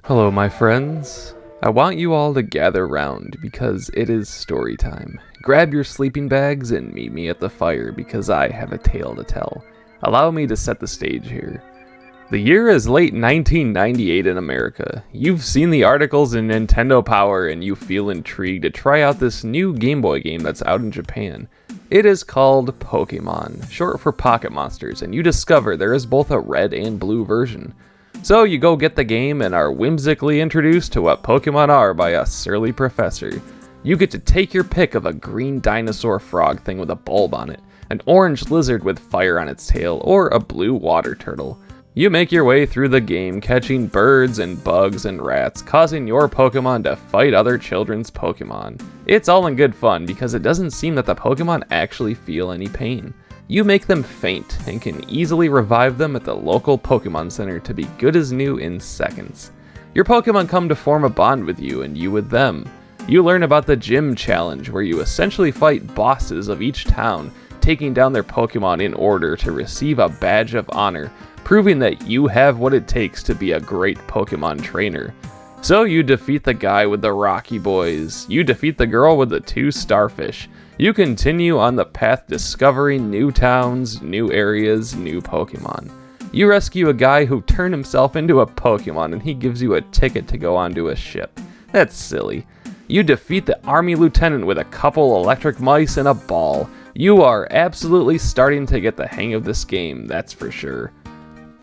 Hello, my friends. I want you all to gather round because it is story time. Grab your sleeping bags and meet me at the fire because I have a tale to tell. Allow me to set the stage here. The year is late 1998 in America. You've seen the articles in Nintendo Power and you feel intrigued to try out this new Game Boy game that's out in Japan. It is called Pokémon, short for Pocket Monsters, and you discover there is both a red and blue version. So you go get the game and are whimsically introduced to what Pokemon are by a surly professor. You get to take your pick of a green dinosaur frog thing with a bulb on it, an orange lizard with fire on its tail, or a blue water turtle. You make your way through the game catching birds and bugs and rats, causing your Pokemon to fight other children's Pokemon. It's all in good fun because it doesn't seem that the Pokemon actually feel any pain. You make them faint and can easily revive them at the local Pokemon Center to be good as new in seconds. Your Pokemon come to form a bond with you and you with them. You learn about the Gym Challenge, where you essentially fight bosses of each town, taking down their Pokemon in order to receive a badge of honor, proving that you have what it takes to be a great Pokemon trainer. So you defeat the guy with the Rocky Boys, you defeat the girl with the 2 starfish. You continue on the path discovering new towns, new areas, new Pokemon. You rescue a guy who turned himself into a Pokemon and he gives you a ticket to go onto a ship. That's silly. You defeat the army lieutenant with a couple electric mice and a ball. You are absolutely starting to get the hang of this game, that's for sure.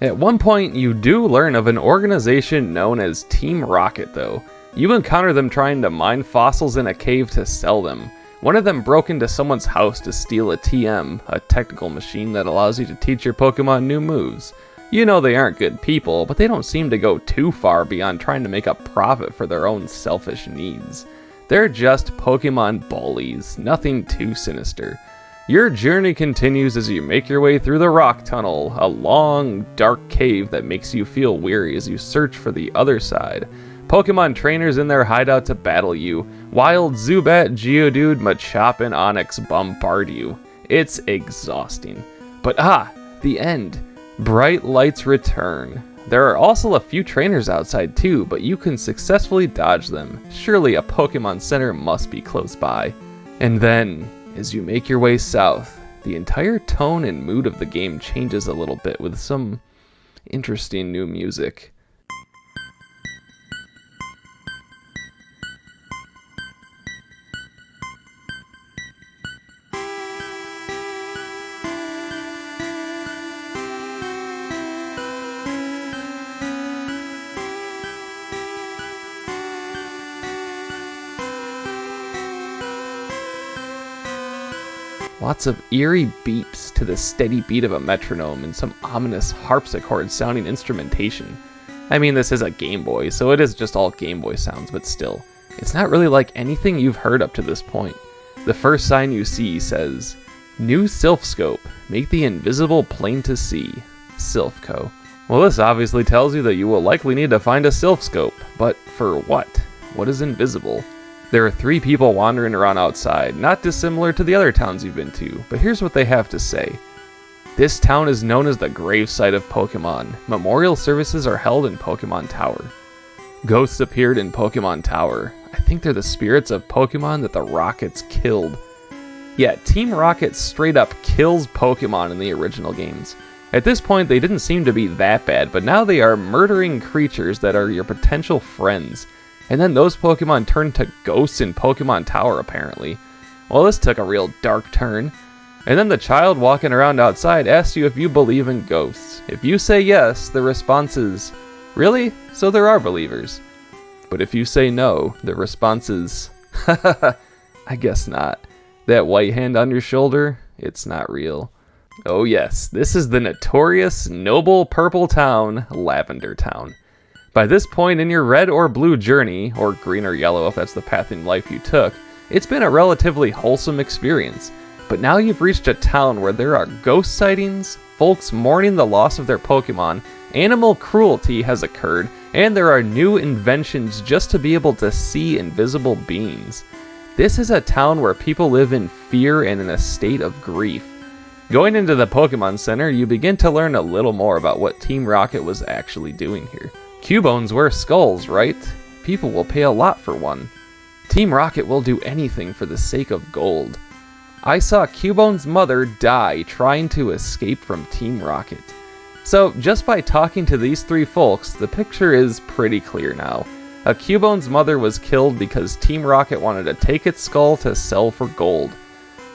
At one point, you do learn of an organization known as Team Rocket though. You encounter them trying to mine fossils in a cave to sell them. One of them broke into someone's house to steal a TM, a technical machine that allows you to teach your Pokemon new moves. You know they aren't good people, but they don't seem to go too far beyond trying to make a profit for their own selfish needs. They're just Pokemon bullies, nothing too sinister. Your journey continues as you make your way through the rock tunnel, a long, dark cave that makes you feel weary as you search for the other side. Pokemon trainers in their hideout to battle you. Wild Zubat, Geodude, Machop, and Onix bombard you. It's exhausting. But the end. Bright lights return. There are also a few trainers outside too, but you can successfully dodge them. Surely a Pokemon Center must be close by. And then, as you make your way south, the entire tone and mood of the game changes a little bit with some interesting new music. Lots of eerie beeps to the steady beat of a metronome and some ominous harpsichord sounding instrumentation. I mean, this is a Game Boy, so it is just all Game Boy sounds, but still, it's not really like anything you've heard up to this point. The first sign you see says, "New Sylph Scope, make the invisible plain to see, Sylphco." Well, this obviously tells you that you will likely need to find a Sylph Scope, but for what? What is invisible? There are 3 people wandering around outside, not dissimilar to the other towns you've been to, but here's what they have to say. This town is known as the gravesite of Pokemon. Memorial services are held in Pokemon Tower. Ghosts appeared in Pokemon Tower. I think they're the spirits of Pokemon that the Rockets killed. Yeah, Team Rocket straight up kills Pokemon in the original games. At this point, they didn't seem to be that bad, but now they are murdering creatures that are your potential friends. And then those Pokemon turned to ghosts in Pokemon Tower, apparently. Well, this took a real dark turn. And then the child walking around outside asks you if you believe in ghosts. If you say yes, the response is, "Really? So there are believers." But if you say no, the response is, "I guess not. That white hand on your shoulder, it's not real." Oh yes, this is the notorious noble purple town, Lavender Town. By this point in your red or blue journey, or green or yellow if that's the path in life you took, it's been a relatively wholesome experience. But now you've reached a town where there are ghost sightings, folks mourning the loss of their Pokemon, animal cruelty has occurred, and there are new inventions just to be able to see invisible beings. This is a town where people live in fear and in a state of grief. Going into the Pokemon Center, you begin to learn a little more about what Team Rocket was actually doing here. Cubones wear skulls, right? People will pay a lot for one. Team Rocket will do anything for the sake of gold. I saw Cubone's mother die trying to escape from Team Rocket. So, just by talking to these three folks, the picture is pretty clear now. A Cubone's mother was killed because Team Rocket wanted to take its skull to sell for gold.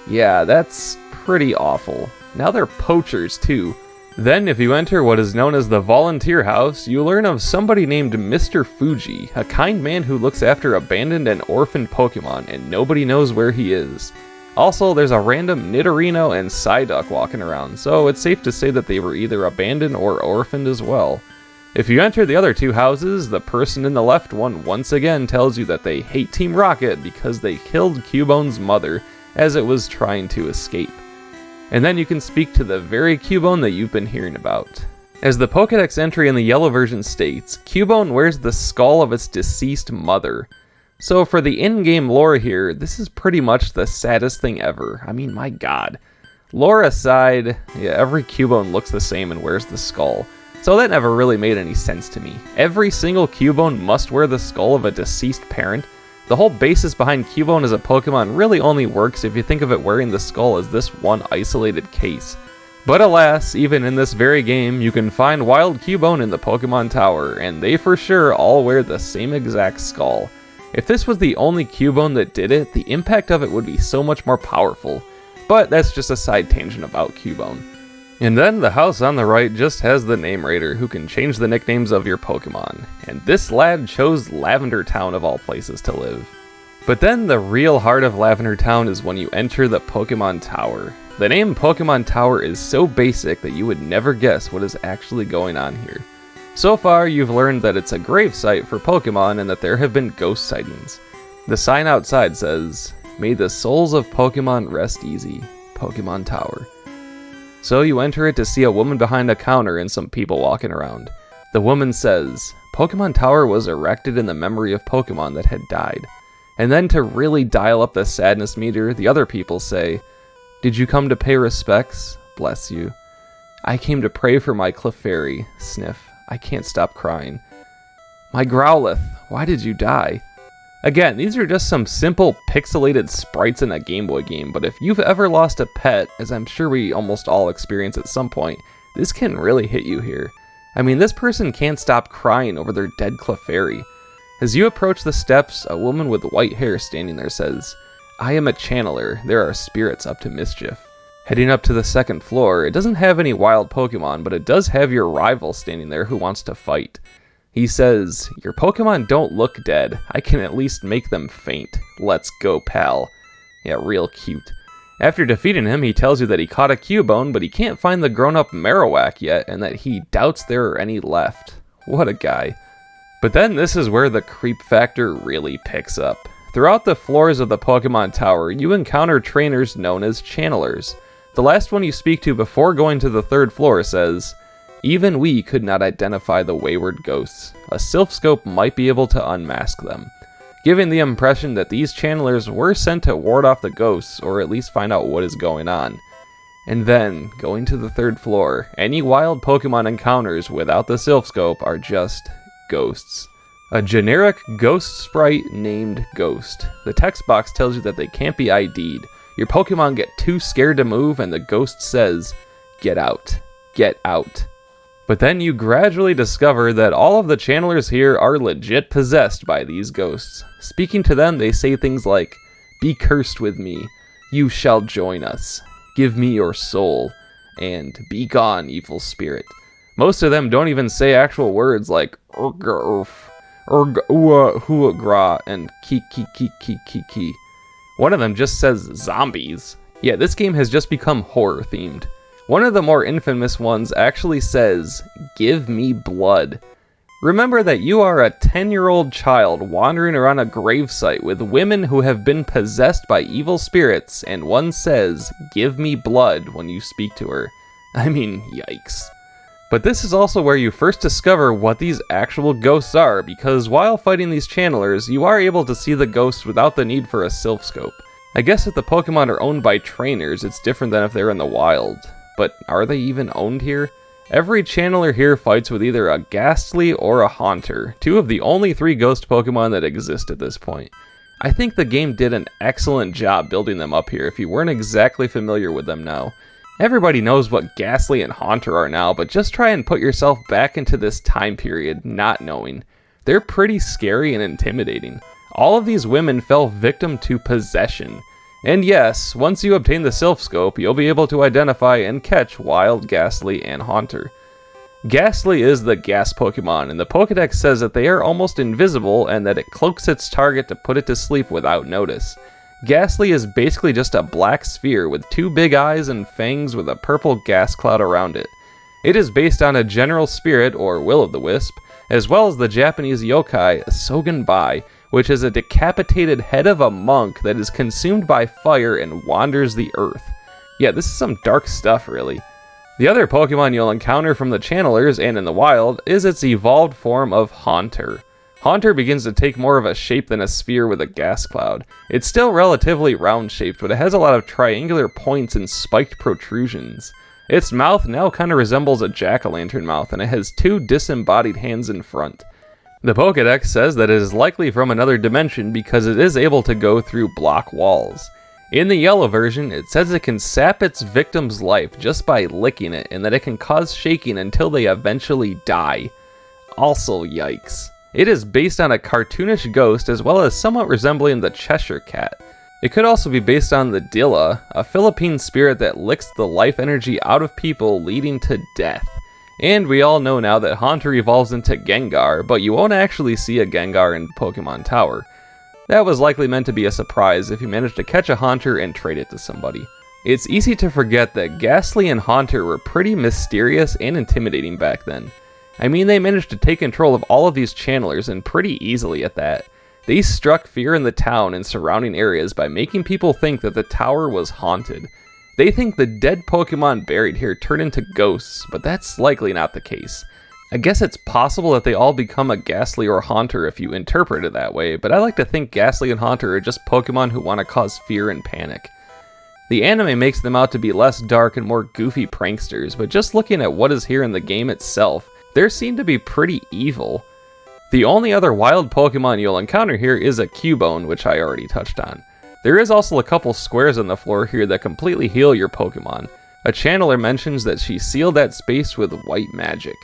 Yeah, that's pretty awful. Now they're poachers too. Then, if you enter what is known as the Volunteer House, you learn of somebody named Mr. Fuji, a kind man who looks after abandoned and orphaned Pokemon, and nobody knows where he is. Also, there's a random Nidorino and Psyduck walking around, so it's safe to say that they were either abandoned or orphaned as well. If you enter the other two houses, the person in the left one once again tells you that they hate Team Rocket because they killed Cubone's mother as it was trying to escape. And then you can speak to the very Cubone that you've been hearing about. As the Pokédex entry in the yellow version states, Cubone wears the skull of its deceased mother. So for the in-game lore here, this is pretty much the saddest thing ever. I mean, my god. Lore aside, yeah, every Cubone looks the same and wears the skull. So that never really made any sense to me. Every single Cubone must wear the skull of a deceased parent. The whole basis behind Cubone as a Pokemon really only works if you think of it wearing the skull as this one isolated case. But alas, even in this very game, you can find Wild Cubone in the Pokemon Tower, and they for sure all wear the same exact skull. If this was the only Cubone that did it, the impact of it would be so much more powerful. But that's just a side tangent about Cubone. And then the house on the right just has the name raider who can change the nicknames of your Pokemon. And this lad chose Lavender Town of all places to live. But then the real heart of Lavender Town is when you enter the Pokemon Tower. The name Pokemon Tower is so basic that you would never guess what is actually going on here. So far, you've learned that it's a grave site for Pokemon and that there have been ghost sightings. The sign outside says, "May the souls of Pokemon rest easy, Pokemon Tower." So you enter it to see a woman behind a counter and some people walking around. The woman says, Pokemon Tower was erected in the memory of Pokemon that had died. And then to really dial up the sadness meter, the other people say, "Did you come to pay respects? Bless you. I came to pray for my Clefairy. Sniff. I can't stop crying. My Growlithe. Why did you die?" Again, these are just some simple pixelated sprites in a Game Boy game, but if you've ever lost a pet, as I'm sure we almost all experience at some point, this can really hit you here. I mean, this person can't stop crying over their dead Clefairy. As you approach the steps, a woman with white hair standing there says, "I am a channeler. There are spirits up to mischief." Heading up to the second floor, it doesn't have any wild Pokemon, but it does have your rival standing there who wants to fight. He says, "Your Pokemon don't look dead. I can at least make them faint. Let's go, pal." Yeah, real cute. After defeating him, he tells you that he caught a Cubone, but he can't find the grown-up Marowak yet, and that he doubts there are any left. What a guy. But then this is where the creep factor really picks up. Throughout the floors of the Pokemon Tower, you encounter trainers known as channelers. The last one you speak to before going to the third floor says, "Even we could not identify the wayward ghosts. A Silph might be able to unmask them," giving the impression that these channelers were sent to ward off the ghosts, or at least find out what is going on. And then, going to the third floor, any wild Pokemon encounters without the Silph are just ghosts. A generic ghost sprite named Ghost. The text box tells you that they can't be ID'd. Your Pokemon get too scared to move and the ghost says, "Get out. Get out." But then you gradually discover that all of the channelers here are legit possessed by these ghosts. Speaking to them, they say things like, "Be cursed with me. You shall join us. Give me your soul." And "Be gone, evil spirit." Most of them don't even say actual words like "Urga urf," "Urga ua hua gra," and "Ki ki ki ki ki ki." One of them just says "zombies." Yeah, this game has just become horror themed. One of the more infamous ones actually says, "Give me blood." Remember that you are a 10-year-old child wandering around a gravesite with women who have been possessed by evil spirits, and one says, "Give me blood," when you speak to her. I mean, yikes. But this is also where you first discover what these actual ghosts are, because while fighting these channelers, you are able to see the ghosts without the need for a Silph. I guess if the Pokemon are owned by trainers, it's different than if they're in the wild. But are they even owned here? Every channeler here fights with either a Ghastly or a Haunter, two of the only 3 ghost Pokemon that exist at this point. I think the game did an excellent job building them up here if you weren't exactly familiar with them now. Everybody knows what Ghastly and Haunter are now, but just try and put yourself back into this time period not knowing. They're pretty scary and intimidating. All of these women fell victim to possession. And yes, once you obtain the Silph Scope, you'll be able to identify and catch Wild, Ghastly, and Haunter. Ghastly is the gas Pokemon, and the Pokedex says that they are almost invisible and that it cloaks its target to put it to sleep without notice. Ghastly is basically just a black sphere with 2 big eyes and fangs with a purple gas cloud around it. It is based on a general spirit, or will-o'-the-wisp, as well as the Japanese yokai Sogenbai, which is a decapitated head of a monk that is consumed by fire and wanders the earth. Yeah, this is some dark stuff, really. The other Pokemon you'll encounter from the channelers and in the wild is its evolved form of Haunter. Haunter begins to take more of a shape than a sphere with a gas cloud. It's still relatively round-shaped, but it has a lot of triangular points and spiked protrusions. Its mouth now kind of resembles a jack-o'-lantern mouth, and it has 2 disembodied hands in front. The Pokedex says that it is likely from another dimension because it is able to go through block walls. In the yellow version, it says it can sap its victim's life just by licking it, and that it can cause shaking until they eventually die. Also, yikes. It is based on a cartoonish ghost as well as somewhat resembling the Cheshire Cat. It could also be based on the Dilla, a Philippine spirit that licks the life energy out of people, leading to death. And we all know now that Haunter evolves into Gengar, but you won't actually see a Gengar in Pokemon Tower. That was likely meant to be a surprise if you managed to catch a Haunter and trade it to somebody. It's easy to forget that Ghastly and Haunter were pretty mysterious and intimidating back then. I mean, they managed to take control of all of these channelers, and pretty easily at that. They struck fear in the town and surrounding areas by making people think that the tower was haunted. They think the dead Pokemon buried here turn into ghosts, but that's likely not the case. I guess it's possible that they all become a Ghastly or Haunter if you interpret it that way, but I like to think Ghastly and Haunter are just Pokemon who want to cause fear and panic. The anime makes them out to be less dark and more goofy pranksters, but just looking at what is here in the game itself, they seem to be pretty evil. The only other wild Pokemon you'll encounter here is a Cubone, which I already touched on. There is also a couple squares on the floor here that completely heal your Pokemon. A channeler mentions that she sealed that space with white magic.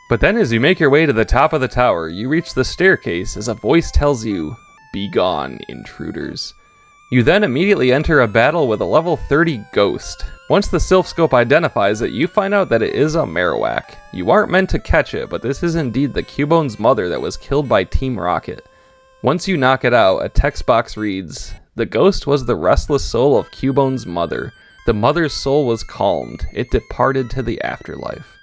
But then as you make your way to the top of the tower, you reach the staircase as a voice tells you, "Be gone, intruders." You then immediately enter a battle with a level 30 ghost. Once the Silph Scope identifies it, you find out that it is a Marowak. You aren't meant to catch it, but this is indeed the Cubone's mother that was killed by Team Rocket. Once you knock it out, a text box reads, "The ghost was the restless soul of Cubone's mother. The mother's soul was calmed. It departed to the afterlife."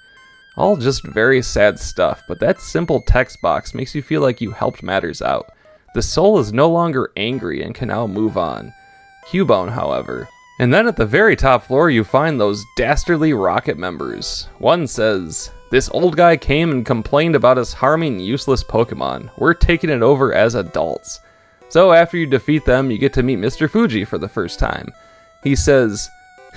All just very sad stuff, but that simple text box makes you feel like you helped matters out. The soul is no longer angry and can now move on. Cubone, however. And then at the very top floor you find those dastardly Rocket members. One says, "This old guy came and complained about us harming useless Pokemon. We're taking it over as adults." So after you defeat them, you get to meet Mr. Fuji for the first time. He says,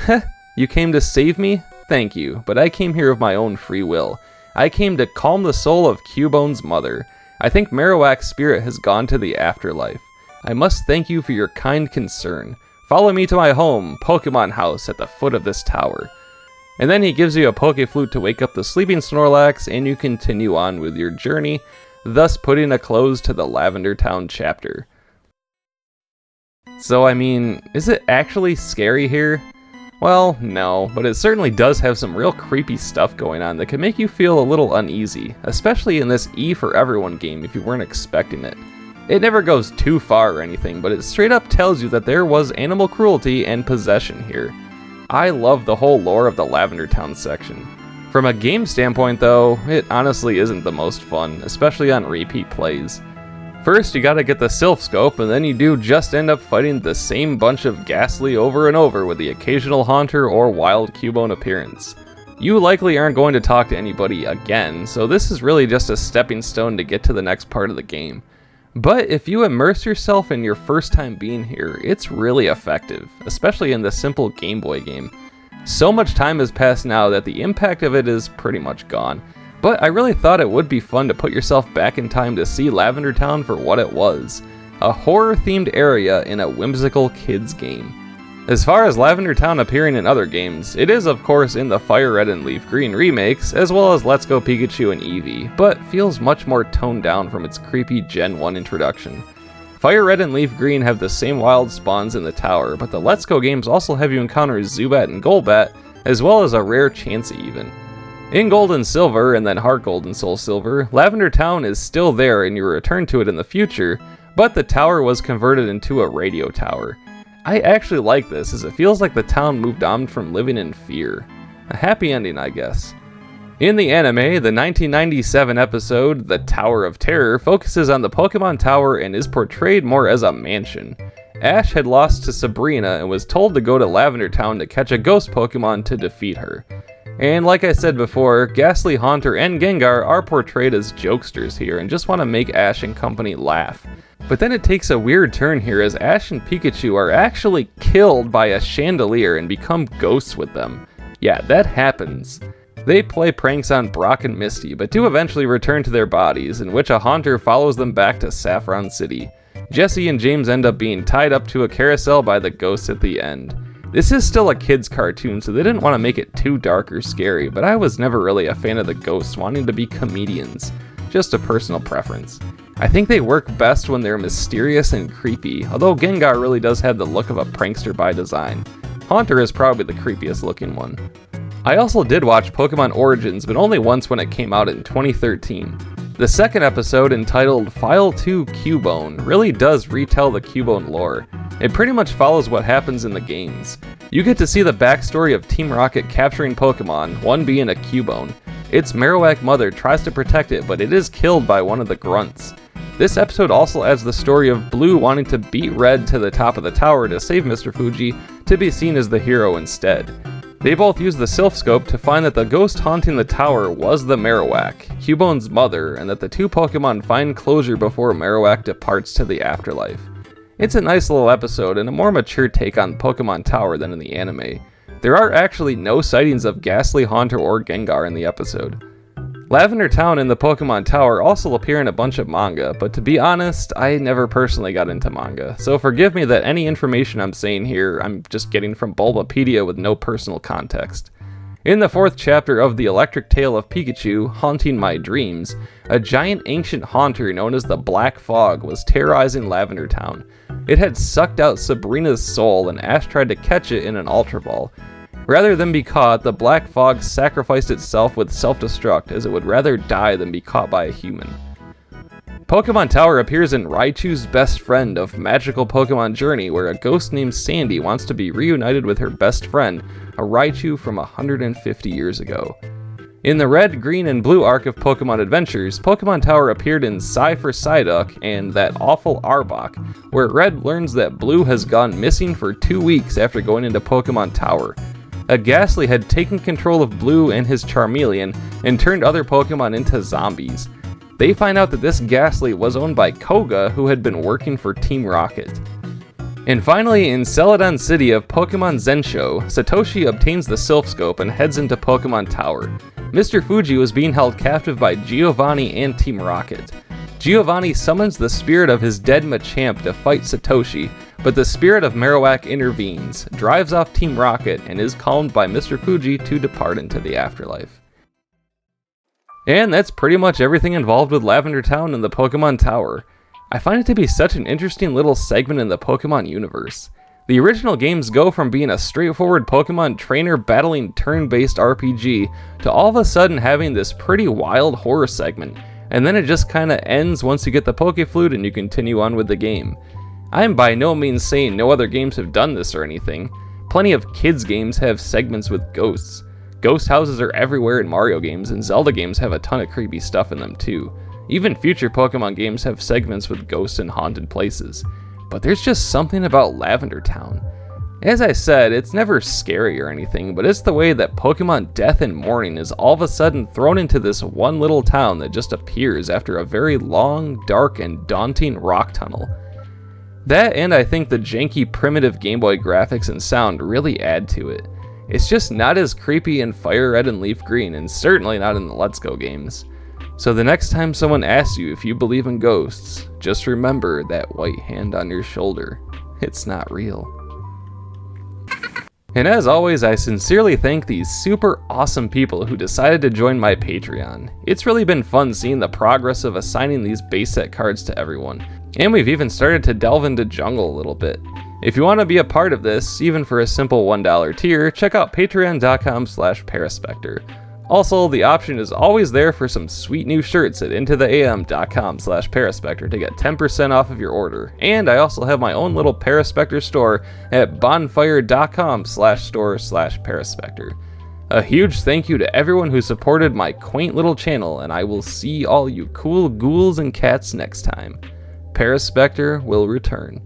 "Heh, you came to save me? Thank you, but I came here of my own free will. I came to calm the soul of Cubone's mother. I think Marowak's spirit has gone to the afterlife. I must thank you for your kind concern. Follow me to my home, Pokemon House, at the foot of this tower." And then he gives you a Pokeflute to wake up the sleeping Snorlax, and you continue on with your journey, thus putting a close to the Lavender Town chapter. So I mean, is it actually scary here? Well, no, but it certainly does have some real creepy stuff going on that can make you feel a little uneasy, especially in this E for Everyone game if you weren't expecting it. It never goes too far or anything, but it straight up tells you that there was animal cruelty and possession here. I love the whole lore of the Lavender Town section. From a game standpoint though, it honestly isn't the most fun, especially on repeat plays. First you gotta get the Silph Scope, and then you do just end up fighting the same bunch of Ghastly over and over with the occasional Haunter or Wild Cubone appearance. You likely aren't going to talk to anybody again, so this is really just a stepping stone to get to the next part of the game. But if you immerse yourself in your first time being here, it's really effective, especially in the simple Game Boy game. So much time has passed now that the impact of it is pretty much gone, but I really thought it would be fun to put yourself back in time to see Lavender Town for what it was, a horror-themed area in a whimsical kids game. As far as Lavender Town appearing in other games, it is of course in the Fire Red and Leaf Green remakes, as well as Let's Go Pikachu and Eevee, but feels much more toned down from its creepy Gen 1 introduction. Fire Red and Leaf Green have the same wild spawns in the tower, but the Let's Go games also have you encounter Zubat and Golbat, as well as a rare Chansey even. In Gold and Silver, and then Heart Gold and Soul Silver, Lavender Town is still there and you return to it in the future, but the tower was converted into a radio tower. I actually like this, as it feels like the town moved on from living in fear. A happy ending, I guess. In the anime, the 1997 episode, The Tower of Terror, focuses on the Pokemon Tower and is portrayed more as a mansion. Ash had lost to Sabrina and was told to go to Lavender Town to catch a ghost Pokemon to defeat her. And like I said before, Ghastly Haunter and Gengar are portrayed as jokesters here and just want to make Ash and company laugh. But then it takes a weird turn here as Ash and Pikachu are actually killed by a chandelier and become ghosts with them. Yeah, that happens. They play pranks on Brock and Misty, but do eventually return to their bodies, in which a haunter follows them back to Saffron City. Jesse and James end up being tied up to a carousel by the ghosts at the end. This is still a kid's cartoon, so they didn't want to make it too dark or scary, but I was never really a fan of the ghosts wanting to be comedians. Just a personal preference. I think they work best when they're mysterious and creepy, although Gengar really does have the look of a prankster by design. Haunter is probably the creepiest looking one. I also did watch Pokemon Origins, but only once when it came out in 2013. The second episode, entitled File 2 Cubone, really does retell the Cubone lore. It pretty much follows what happens in the games. You get to see the backstory of Team Rocket capturing Pokemon, one being a Cubone. Its Marowak mother tries to protect it, but it is killed by one of the grunts. This episode also adds the story of Blue wanting to beat Red to the top of the tower to save Mr. Fuji, to be seen as the hero instead. They both use the Sylph Scope to find that the ghost haunting the tower was the Marowak, Cubone's mother, and that the two Pokemon find closure before Marowak departs to the afterlife. It's a nice little episode and a more mature take on Pokemon Tower than in the anime. There are actually no sightings of Ghastly Haunter or Gengar in the episode. Lavender Town and the Pokemon Tower also appear in a bunch of manga, but to be honest, I never personally got into manga, so forgive me that any information I'm saying here I'm just getting from Bulbapedia with no personal context. In the fourth chapter of The Electric Tale of Pikachu, Haunting My Dreams, a giant ancient haunter known as the Black Fog was terrorizing Lavender Town. It had sucked out Sabrina's soul and Ash tried to catch it in an Ultra Ball. Rather than be caught, the Black Fog sacrificed itself with self-destruct, as it would rather die than be caught by a human. Pokemon Tower appears in Raichu's best friend of Magical Pokemon Journey, where a ghost named Sandy wants to be reunited with her best friend, a Raichu from 150 years ago. In the Red, Green, and Blue arc of Pokemon Adventures, Pokemon Tower appeared in Psy for Psyduck and That Awful Arbok, where Red learns that Blue has gone missing for 2 weeks after going into Pokemon Tower. A Ghastly had taken control of Blue and his Charmeleon and turned other Pokemon into zombies. They find out that this Ghastly was owned by Koga, who had been working for Team Rocket. And finally, in Celadon City of Pokemon Zensho, Satoshi obtains the Sylph Scope and heads into Pokemon Tower. Mr. Fuji was being held captive by Giovanni and Team Rocket. Giovanni summons the spirit of his dead Machamp to fight Satoshi, but the spirit of Marowak intervenes, drives off Team Rocket, and is calmed by Mr. Fuji to depart into the afterlife. And that's pretty much everything involved with Lavender Town and the Pokemon Tower. I find it to be such an interesting little segment in the Pokemon universe. The original games go from being a straightforward Pokemon trainer battling turn-based RPG to all of a sudden having this pretty wild horror segment, and then it just kinda ends once you get the Pokeflute and you continue on with the game. I am by no means saying no other games have done this or anything. Plenty of kids games have segments with ghosts. Ghost houses are everywhere in Mario games, and Zelda games have a ton of creepy stuff in them too. Even future Pokemon games have segments with ghosts and haunted places. But there's just something about Lavender Town. As I said, it's never scary or anything, but it's the way that Pokemon Death and Mourning is all of a sudden thrown into this one little town that just appears after a very long, dark, and daunting rock tunnel. That, and I think the janky primitive Game Boy graphics and sound really add to it. It's just not as creepy in Fire Red and Leaf Green, and certainly not in the Let's Go games. So the next time someone asks you if you believe in ghosts, just remember that white hand on your shoulder. It's not real. And as always, I sincerely thank these super awesome people who decided to join my Patreon. It's really been fun seeing the progress of assigning these base set cards to everyone. And we've even started to delve into jungle a little bit. If you want to be a part of this, even for a simple $1 tier, check out patreon.com/Paraspectre. Also, the option is always there for some sweet new shirts at intotheam.com/Paraspectre to get 10% off of your order. And I also have my own little Paraspectre store at bonfire.com/store/Paraspectre. A huge thank you to everyone who supported my quaint little channel, and I will see all you cool ghouls and cats next time. Paraspectre will return.